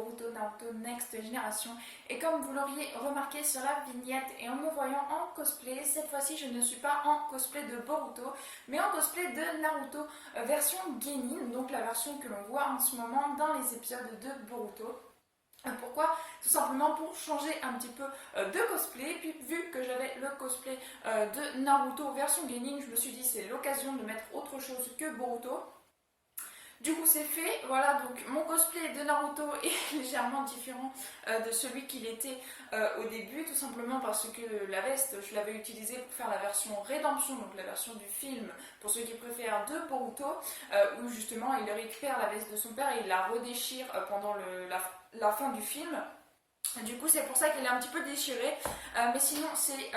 Boruto Naruto Next Generation. Et comme vous l'auriez remarqué sur la vignette et en me voyant en cosplay, cette fois-ci je ne suis pas en cosplay de Boruto, mais en cosplay de Naruto version Genin, donc la version que l'on voit en ce moment dans les épisodes de Boruto. Pourquoi? Tout simplement pour changer un petit peu de cosplay. Puis vu que j'avais le cosplay de Naruto version Genin, je me suis dit c'est l'occasion de mettre autre chose que Boruto. Du coup c'est fait, voilà, donc mon cosplay de Naruto est légèrement différent de celui qu'il était au début, tout simplement parce que la veste, je l'avais utilisée pour faire la version Rédemption, donc la version du film, pour ceux qui préfèrent, de Boruto, où justement il récupère la veste de son père et il la redéchire pendant la fin du film. Du coup c'est pour ça qu'elle est un petit peu déchirée, mais sinon c'est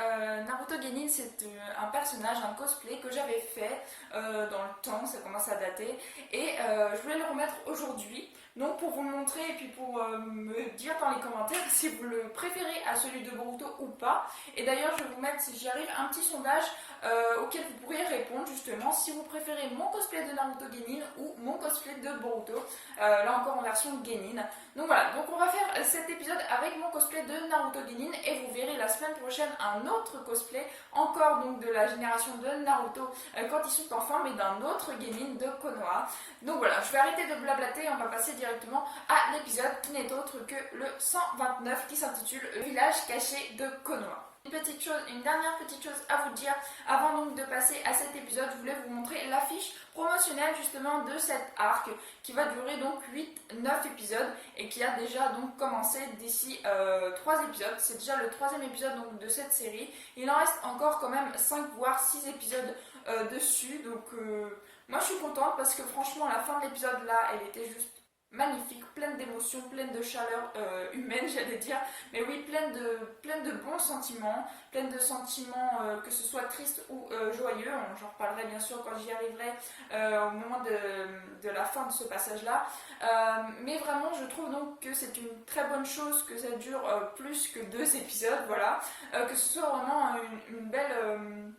Naruto Genin, c'est un personnage, un cosplay que j'avais fait dans le temps, ça commence à dater, et je voulais le remettre aujourd'hui, donc pour vous le montrer et puis pour me dire dans les commentaires si vous le préférez à celui de Boruto ou pas. Et d'ailleurs je vais vous mettre, si j'y arrive, un petit sondage auquel vous pourriez répondre justement si vous préférez mon cosplay de Naruto Genin ou mon cosplay de Boruto, là encore en version Genin. Donc voilà, donc on va faire cet épisode avec mon cosplay de Naruto Genin et vous verrez la semaine prochaine un autre cosplay, encore donc de la génération de Naruto quand ils sont enfants, mais d'un autre Genin de Konoha. Donc voilà, je vais arrêter de blablater, on va passer directement à l'épisode qui n'est autre que le 129 qui s'intitule Le village caché de Konoha. Une dernière petite chose à vous dire avant donc de passer à cet épisode, je voulais vous montrer l'affiche promotionnelle justement de cet arc qui va durer donc 8-9 épisodes et qui a déjà donc commencé d'ici 3 épisodes. C'est déjà le 3e épisode donc de cette série. Il en reste encore quand même 5 voire 6 épisodes dessus, donc moi je suis contente parce que franchement la fin de l'épisode là elle était juste magnifique, pleine d'émotions, pleine de chaleur humaine j'allais dire, mais oui, pleine de bons sentiments, pleine de sentiments que ce soit tristes ou joyeux. J'en reparlerai bien sûr quand j'y arriverai au moment de la fin de ce passage là, mais vraiment je trouve donc que c'est une très bonne chose que ça dure plus que 2 épisodes, voilà, que ce soit vraiment une belle,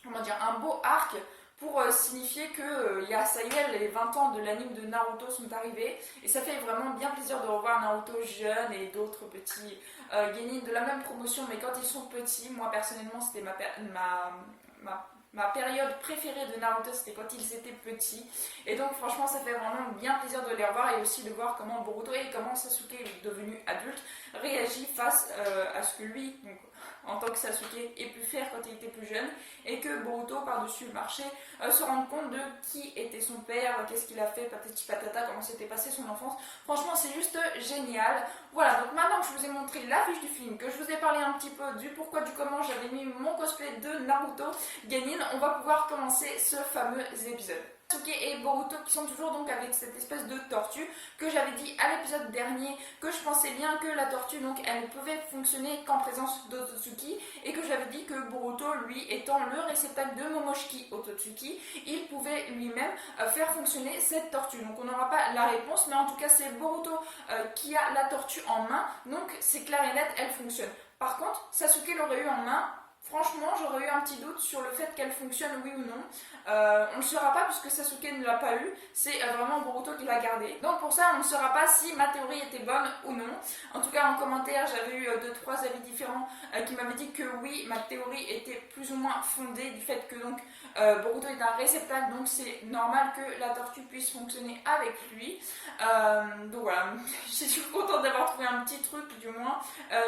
comment dire, un beau arc pour signifier que ça y est, les 20 ans de l'anime de Naruto sont arrivés et ça fait vraiment bien plaisir de revoir Naruto jeune et d'autres petits genin de la même promotion, mais quand ils sont petits. Moi personnellement c'était ma période préférée de Naruto, c'était quand ils étaient petits, et donc franchement ça fait vraiment bien plaisir de les revoir et aussi de voir comment Boruto et comment Sasuke est devenu adulte réagit face à ce que lui, donc, en tant que Sasuke, ait pu faire quand il était plus jeune, et que Boruto par-dessus le marché se rende compte de qui était son père, qu'est-ce qu'il a fait, patati patata, comment s'était passé son enfance. Franchement c'est juste génial. Voilà, donc maintenant que je vous ai montré l'affiche du film, que je vous ai parlé un petit peu du pourquoi du comment j'avais mis mon cosplay de Naruto Genin, on va pouvoir commencer ce fameux épisode. Sasuke et Boruto qui sont toujours donc avec cette espèce de tortue que j'avais dit à l'épisode dernier que je pensais bien que la tortue donc elle ne pouvait fonctionner qu'en présence d'Ototsuki, et que j'avais dit que Boruto lui étant le réceptacle de Momoshiki Ototsuki, il pouvait lui-même faire fonctionner cette tortue. Donc on n'aura pas la réponse, mais en tout cas c'est Boruto qui a la tortue en main, donc c'est clair et net, elle fonctionne. Par contre Sasuke l'aurait eu en main. Franchement, j'aurais eu un petit doute sur le fait qu'elle fonctionne, oui ou non. On ne le saura pas puisque Sasuke ne l'a pas eu, c'est vraiment Boruto qui l'a gardé. Donc pour ça, on ne saura pas si ma théorie était bonne ou non. En tout cas, en commentaire, j'avais eu 2-3 avis différents qui m'avaient dit que oui, ma théorie était plus ou moins fondée du fait que donc Boruto est un réceptacle, donc c'est normal que la tortue puisse fonctionner avec lui. Donc voilà, je suis contente d'avoir trouvé un petit truc du moins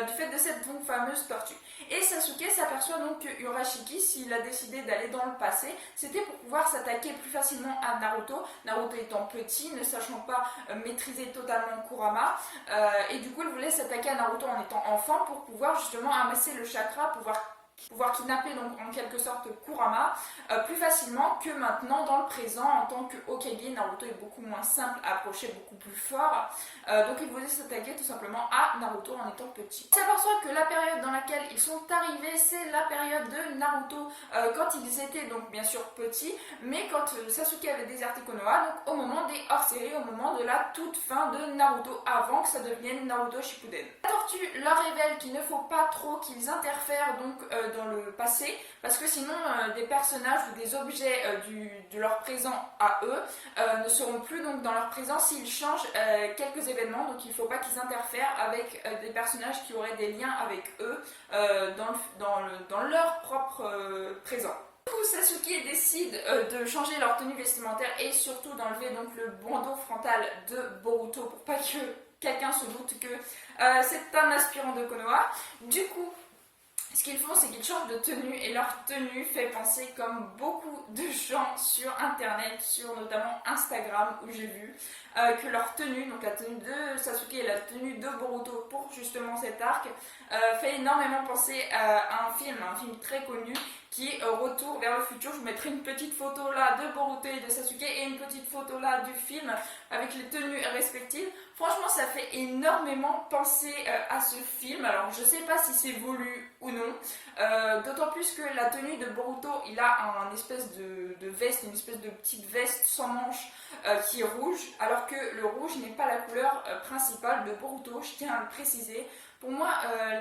du fait de cette donc fameuse tortue. Et Sasuke s'aperçoit donc que Urashiki, s'il a décidé d'aller dans le passé, c'était pour pouvoir s'attaquer plus facilement à Naruto. Naruto étant petit, ne sachant pas maîtriser totalement Kurama, et du coup il voulait s'attaquer à Naruto en étant enfant pour pouvoir justement amasser le chakra, pouvoir kidnapper donc en quelque sorte Kurama plus facilement que maintenant dans le présent. En tant que Hokage, Naruto est beaucoup moins simple à approcher, beaucoup plus fort, donc il voulait s'attaquer tout simplement à Naruto en étant petit. On s'aperçoit que la période dans laquelle ils sont arrivés, c'est la période de Naruto quand ils étaient donc bien sûr petits, mais quand Sasuke avait déserté Konoha, donc au moment des hors-séries, au moment de la toute fin de Naruto, avant que ça devienne Naruto Shippuden. La tortue leur révèle qu'il ne faut pas trop qu'ils interfèrent donc dans le passé, parce que sinon des personnages ou des objets de leur présent à eux ne seront plus donc dans leur présent s'ils changent quelques événements, donc il ne faut pas qu'ils interfèrent avec des personnages qui auraient des liens avec eux dans leur propre présent. Du coup, Sasuke décide de changer leur tenue vestimentaire et surtout d'enlever donc le bandeau frontal de Boruto pour pas que quelqu'un se doute que c'est un aspirant de Konoha. Du coup, ce qu'ils font, c'est qu'ils changent de tenue et leur tenue fait penser comme beaucoup de gens sur internet, sur notamment Instagram où j'ai vu que leur tenue, donc la tenue de Sasuke et la tenue de Boruto pour justement cet arc, fait énormément penser à un film très connu qui est Retour vers le futur. Je vous mettrai une petite photo là de Boruto et de Sasuke et une petite photo là du film avec les tenues respectives. Franchement, ça fait énormément penser à ce film. Alors, je sais pas si c'est voulu ou non, d'autant plus que la tenue de Boruto, il a un espèce de veste, une espèce de petite veste sans manches qui est rouge, alors que le rouge n'est pas la couleur principale de Boruto, je tiens à le préciser. Pour moi,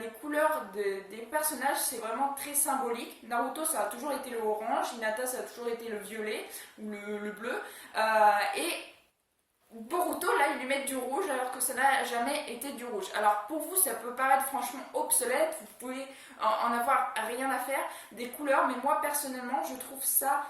les couleurs des personnages, c'est vraiment très symbolique. Naruto, ça a toujours été le orange, Hinata, ça a toujours été le violet ou le bleu. Et Boruto, là, ils lui mettent du rouge alors que ça n'a jamais été du rouge. Alors pour vous, ça peut paraître franchement obsolète, vous pouvez en avoir rien à faire des couleurs, mais moi personnellement, je trouve ça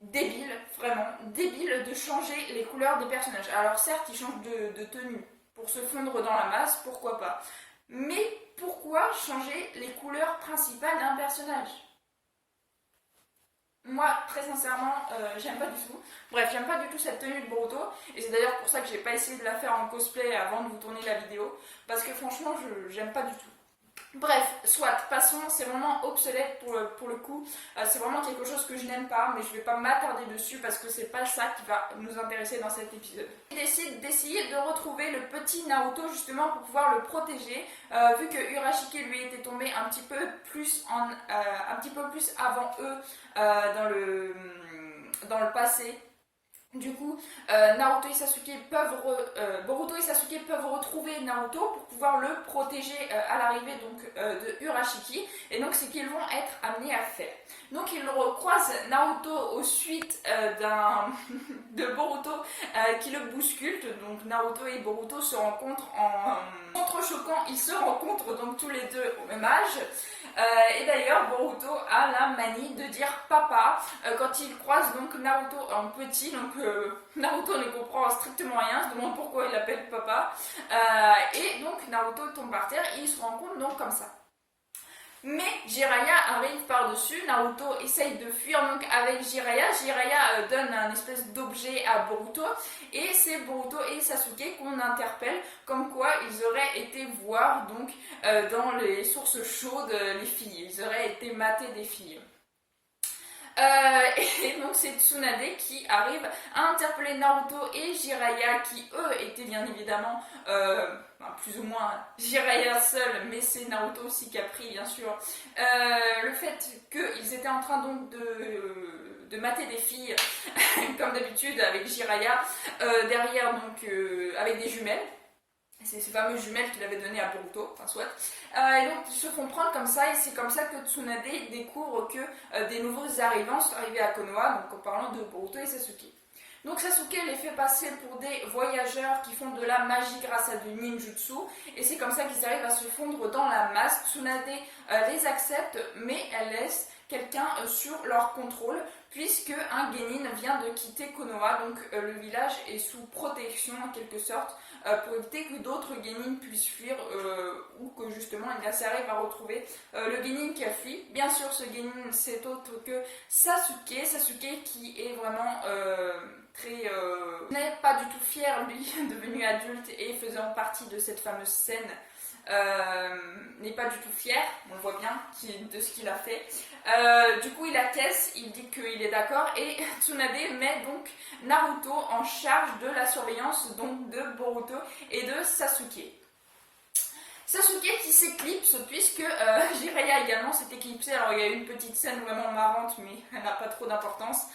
débile, vraiment débile de changer les couleurs des personnages. Alors certes, ils changent de tenue pour se fondre dans la masse, pourquoi pas. Mais pourquoi changer les couleurs principales d'un personnage ? Moi, très sincèrement, j'aime pas du tout. Bref, j'aime pas du tout cette tenue de Boruto. Et c'est d'ailleurs pour ça que j'ai pas essayé de la faire en cosplay avant de vous tourner la vidéo. Parce que franchement, j'aime pas du tout. Bref, soit, passons, c'est vraiment obsolète pour le coup. C'est vraiment quelque chose que je n'aime pas, mais je vais pas m'attarder dessus parce que c'est pas ça qui va nous intéresser dans cet épisode. Il décide d'essayer de retrouver le petit Naruto justement pour pouvoir le protéger, vu que Urashiki lui était tombé un petit peu plus avant eux dans le passé. Du coup, Boruto et Sasuke peuvent retrouver Naruto pour pouvoir le protéger à l'arrivée de Urashiki. Et donc, c'est qu'ils vont être amenés à faire. Donc, ils recroisent Naruto au suite de Boruto qui le bouscule. Donc, Naruto et Boruto se rencontrent en contre-choquant. Ils se rencontrent donc tous les deux au même âge. Et d'ailleurs, Boruto a la manie de dire papa quand il croise donc Naruto en petit. Donc Naruto ne comprend strictement rien, se demande pourquoi il l'appelle papa. Et donc Naruto tombe par terre et ils se rencontrent donc comme ça. Mais Jiraiya arrive par-dessus, Naruto essaye de fuir donc avec Jiraiya. Jiraiya donne un espèce d'objet à Boruto et c'est Boruto et Sasuke qu'on interpelle comme quoi ils auraient été voir donc dans les sources chaudes les filles, ils auraient été matés des filles. Et donc c'est Tsunade qui arrive à interpeller Naruto et Jiraiya qui eux étaient bien évidemment plus ou moins Jiraiya seul, mais c'est Naruto aussi qui a pris bien sûr le fait qu'ils étaient en train donc de mater des filles comme d'habitude avec Jiraiya derrière donc avec des jumelles. C'est ces fameuses jumelles qu'il avait données à Boruto, enfin soit. Et donc ils se font prendre comme ça et c'est comme ça que Tsunade découvre que des nouveaux arrivants sont arrivés à Konoha, donc en parlant de Boruto et Sasuke. Donc Sasuke les fait passer pour des voyageurs qui font de la magie grâce à du ninjutsu et c'est comme ça qu'ils arrivent à se fondre dans la masse. Tsunade les accepte mais elle laisse quelqu'un sur leur contrôle puisque un genin vient de quitter Konoha, donc le village est sous protection en quelque sorte pour éviter que d'autres genins puissent fuir ou que justement il arrive à retrouver le genin qui a fui. Bien sûr ce genin c'est autre que Sasuke qui est vraiment n'est pas du tout fier lui devenu adulte et faisant partie de cette fameuse scène. N'est pas du tout fier, on le voit bien de ce qu'il a fait. Du coup il acquiesce, il dit qu'il est d'accord et Tsunade met donc Naruto en charge de la surveillance donc de Boruto et de Sasuke. Sasuke qui s'éclipse puisque Jiraiya également s'est éclipsé. Alors il y a eu une petite scène vraiment marrante mais elle n'a pas trop d'importance.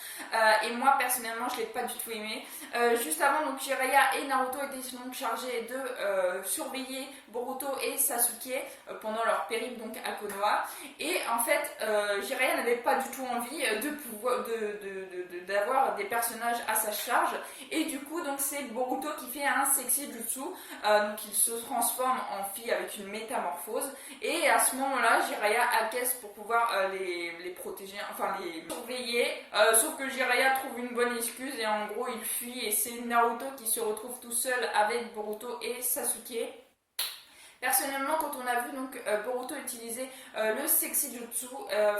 Et moi personnellement je l'ai pas du tout aimé. Juste avant donc Jiraiya et Naruto étaient donc chargés de surveiller Boruto et Sasuke pendant leur périple donc à Konoha. Et en fait Jiraiya n'avait pas du tout envie d'avoir des personnages à sa charge. Et du coup donc c'est Boruto qui fait un sexy jutsu. Donc il se transforme en fille avec une métamorphose et à ce moment-là Jiraiya acquiesce pour pouvoir les protéger, enfin les surveiller, sauf que Jiraiya trouve une bonne excuse et en gros il fuit et c'est Naruto qui se retrouve tout seul avec Boruto et Sasuke. Personnellement, quand on a vu donc Boruto utiliser le sexy jutsu,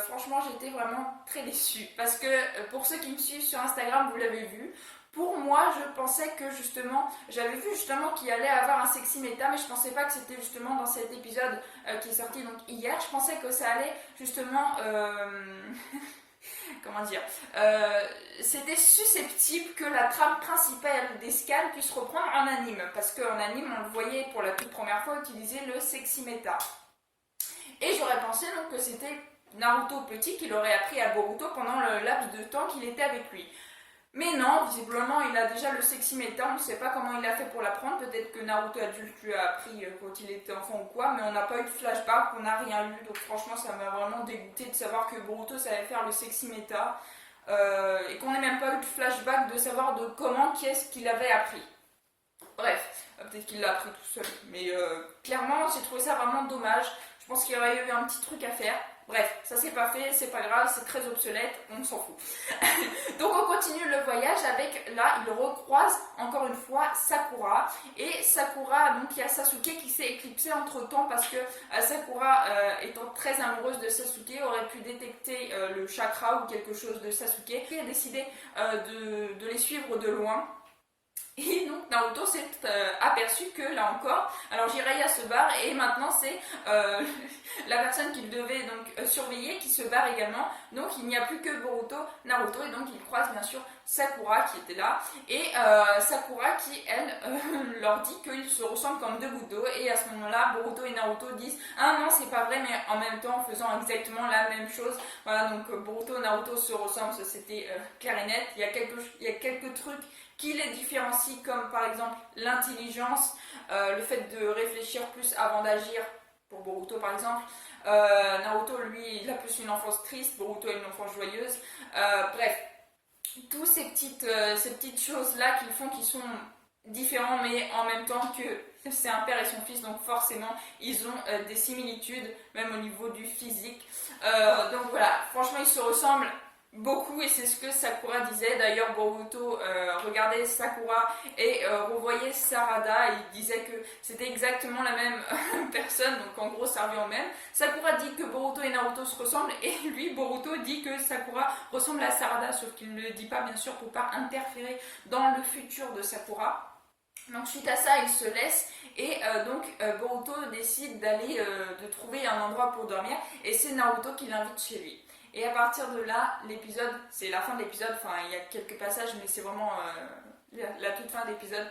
franchement j'étais vraiment très déçue parce que pour ceux qui me suivent sur Instagram, vous l'avez vu. Pour moi, je pensais que justement, j'avais vu justement qu'il allait avoir un sexy méta, mais je pensais pas que c'était justement dans cet épisode qui est sorti donc hier. Je pensais que ça allait justement, comment dire, c'était susceptible que la trame principale des scans puisse reprendre en anime, parce qu'en anime, on le voyait pour la toute première fois utiliser le sexy méta. Et j'aurais pensé donc que c'était Naruto petit qui l'aurait appris à Boruto pendant le laps de temps qu'il était avec lui. Mais non, visiblement il a déjà le sexy méta, on ne sait pas comment il a fait pour l'apprendre, peut-être que Naruto adulte lui a appris quand il était enfant ou quoi, mais on n'a pas eu de flashback, on n'a rien lu, donc franchement ça m'a vraiment dégoûté de savoir que Boruto savait faire le sexy méta, et qu'on n'ait même pas eu de flashback de savoir de comment, qu'est-ce qu'il avait appris. Bref, peut-être qu'il l'a appris tout seul, mais clairement j'ai trouvé ça vraiment dommage, je pense qu'il y aurait eu un petit truc à faire. Bref, ça c'est pas fait, c'est pas grave, c'est très obsolète, on s'en fout. Donc on continue le voyage avec, là, il recroise encore une fois Sakura. Et Sakura, donc il y a Sasuke qui s'est éclipsé entre temps parce que Sakura, étant très amoureuse de Sasuke, aurait pu détecter le chakra ou quelque chose de Sasuke. Et a décidé de les suivre de loin. Et donc Naruto s'est aperçu que là encore, alors Jiraiya se barre et maintenant c'est la personne qu'il devait donc surveiller qui se barre également. Donc il n'y a plus que Boruto, Naruto et donc il croise bien sûr Sakura qui était là et Sakura qui elle leur dit qu'ils se ressemblent comme deux gouttes d'eau et à ce moment-là Boruto et Naruto disent ah non c'est pas vrai mais en même temps en faisant exactement la même chose. Voilà donc Boruto et Naruto se ressemblent, ça c'était clair et net. Il y a quelques trucs qui les différencie comme par exemple l'intelligence, le fait de réfléchir plus avant d'agir pour Boruto par exemple. Naruto lui il a plus une enfance triste, Boruto a une enfance joyeuse. Bref, toutes ces petites choses là qu'ils font qui sont différents mais en même temps que c'est un père et son fils donc forcément ils ont des similitudes même au niveau du physique. Donc voilà, franchement ils se ressemblent beaucoup et c'est ce que Sakura disait. D'ailleurs Boruto regardait Sakura et revoyait Sarada et il disait que c'était exactement la même personne, donc en gros ça revient au même. Sakura dit que Boruto et Naruto se ressemblent et lui Boruto dit que Sakura ressemble à Sarada, sauf qu'il ne le dit pas bien sûr pour pas interférer dans le futur de Sakura. Donc suite à ça il se laisse et donc Boruto décide d'aller de trouver un endroit pour dormir et c'est Naruto qui l'invite chez lui. Et à partir de là, l'épisode, c'est la fin de l'épisode, enfin il y a quelques passages, mais c'est vraiment la toute fin de l'épisode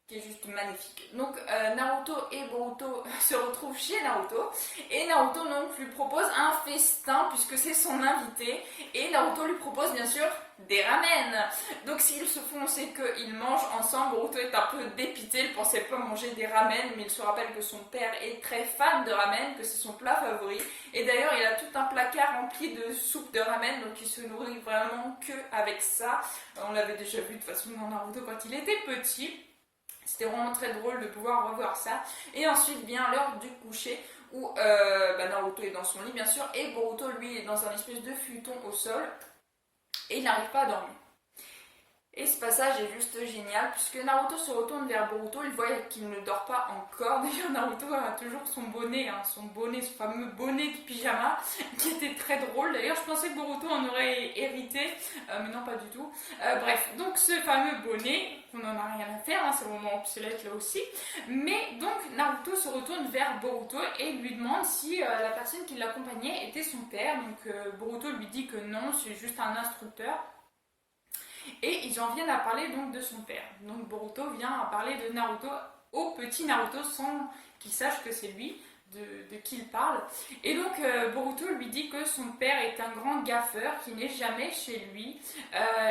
qui est juste magnifique. Donc Naruto et Boruto se retrouvent chez Naruto et Naruto donc lui propose un festin puisque c'est son invité et Naruto lui propose bien sûr des ramen. Donc s'ils se font, c'est qu'ils mangent ensemble. Boruto est un peu dépité, il pensait pas manger des ramen mais il se rappelle que son père est très fan de ramen, que c'est son plat favori et d'ailleurs il a tout un placard rempli de soupe de ramen donc il se nourrit vraiment que avec ça. On l'avait déjà vu de toute façon dans Naruto quand il était petit. C'était vraiment très drôle de pouvoir revoir ça. Et ensuite vient l'heure du coucher où Naruto est dans son lit bien sûr et Boruto lui est dans un espèce de futon au sol et il n'arrive pas à dormir. Et ce passage est juste génial puisque Naruto se retourne vers Boruto, il voit qu'il ne dort pas encore. D'ailleurs Naruto a toujours son bonnet, son fameux bonnet de pyjama qui était très drôle. D'ailleurs je pensais que Boruto en aurait hérité, mais non pas du tout. Bref, donc ce fameux bonnet, on n'en a rien à faire, c'est vraiment obsolète là aussi. Mais donc Naruto se retourne vers Boruto et lui demande si la personne qui l'accompagnait était son père. Donc Boruto lui dit que non, c'est juste un instructeur. Et ils en viennent à parler donc de son père. Donc Boruto vient à parler de Naruto au petit Naruto sans qu'il sache que c'est lui de qui il parle. Et donc Boruto lui dit que son père est un grand gaffeur qui n'est jamais chez lui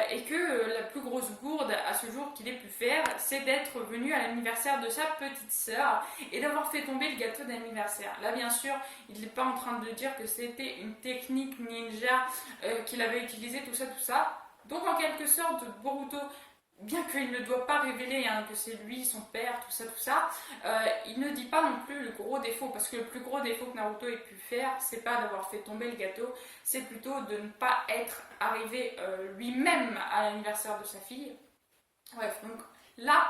et que la plus grosse gourde à ce jour qu'il ait pu faire, c'est d'être venu à l'anniversaire de sa petite sœur et d'avoir fait tomber le gâteau d'anniversaire. Là bien sûr, il n'est pas en train de dire que c'était une technique ninja qu'il avait utilisée, tout ça. Donc en quelque sorte, Boruto, bien qu'il ne doit pas révéler que c'est lui, son père, tout ça, il ne dit pas non plus le gros défaut, parce que le plus gros défaut que Naruto ait pu faire, c'est pas d'avoir fait tomber le gâteau, c'est plutôt de ne pas être arrivé lui-même à l'anniversaire de sa fille. Bref, donc là,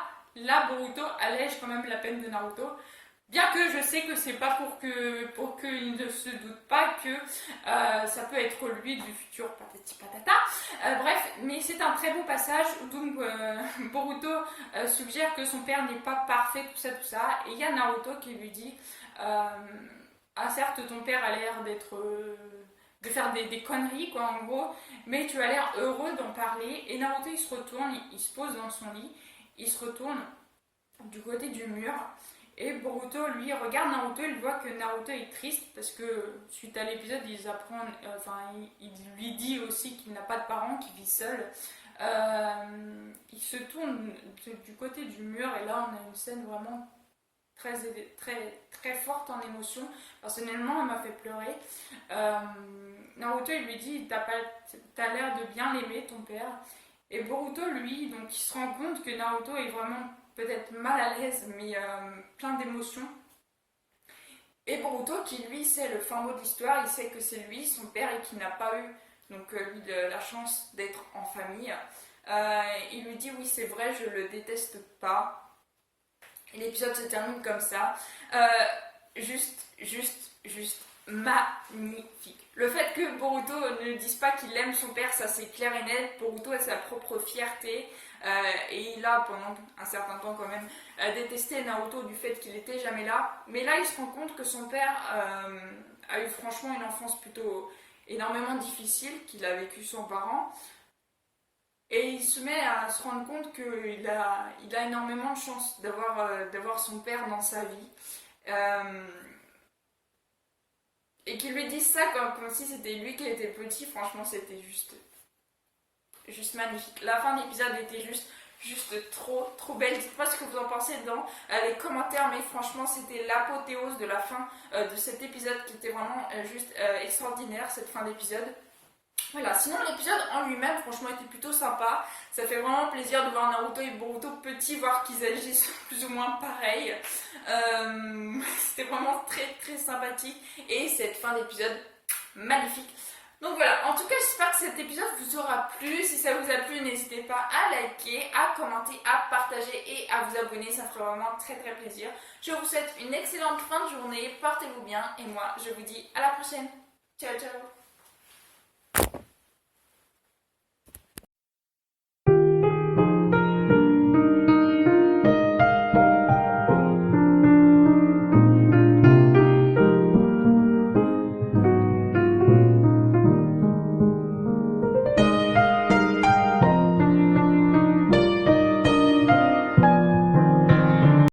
Boruto allège quand même la peine de Naruto. Bien que je sais que c'est pas pour qu'il ne se doute pas que ça peut être lui du futur patati patata. Bref, mais c'est un très beau passage où donc Boruto suggère que son père n'est pas parfait, tout ça. Et il y a Naruto qui lui dit ah certes ton père a l'air de faire des conneries quoi en gros, mais tu as l'air heureux d'en parler. Et Naruto il se retourne, il se pose dans son lit, il se retourne du côté du mur. Et Boruto, lui, regarde Naruto, il voit que Naruto est triste parce que suite à l'épisode, il lui dit aussi qu'il n'a pas de parents, qu'il vit seul. Il se tourne du côté du mur et là, on a une scène vraiment très forte en émotion. Personnellement, elle m'a fait pleurer. Naruto, il lui dit, t'as l'air de bien l'aimer, ton père. Et Boruto, lui, donc, il se rend compte que Naruto est vraiment peut-être mal à l'aise, mais plein d'émotions. Et Boruto, qui lui sait le fin mot de l'histoire, il sait que c'est lui, son père, et qui n'a pas eu donc lui la chance d'être en famille. Il lui dit oui c'est vrai, je le déteste pas. Et l'épisode se termine comme ça. Juste magnifique. Le fait que Boruto ne dise pas qu'il aime son père, ça c'est clair et net. Boruto a sa propre fierté. Et il a pendant un certain temps quand même détesté Naruto du fait qu'il était jamais là. Mais là il se rend compte que son père a eu franchement une enfance plutôt énormément difficile, qu'il a vécu sans parents. Et il se met à se rendre compte qu'il a énormément de chance d'avoir son père dans sa vie. Et qu'il lui dise ça comme si c'était lui qui était petit, franchement c'était juste magnifique. La fin de l'épisode était juste trop belle. Dites-moi ce que vous en pensez dans les commentaires, mais franchement c'était l'apothéose de la fin de cet épisode qui était vraiment juste extraordinaire, cette fin d'épisode. Voilà, sinon l'épisode en lui-même franchement était plutôt sympa. Ça fait vraiment plaisir de voir Naruto et Boruto petits, voir qu'ils agissent plus ou moins pareil. C'était vraiment très sympathique. Et cette fin d'épisode magnifique. Donc voilà, en tout cas j'espère que cet épisode vous aura plu. Si ça vous a plu, n'hésitez pas à liker, à commenter, à partager et à vous abonner. Ça ferait vraiment très plaisir. Je vous souhaite une excellente fin de journée. Portez-vous bien et moi je vous dis à la prochaine. Ciao ciao.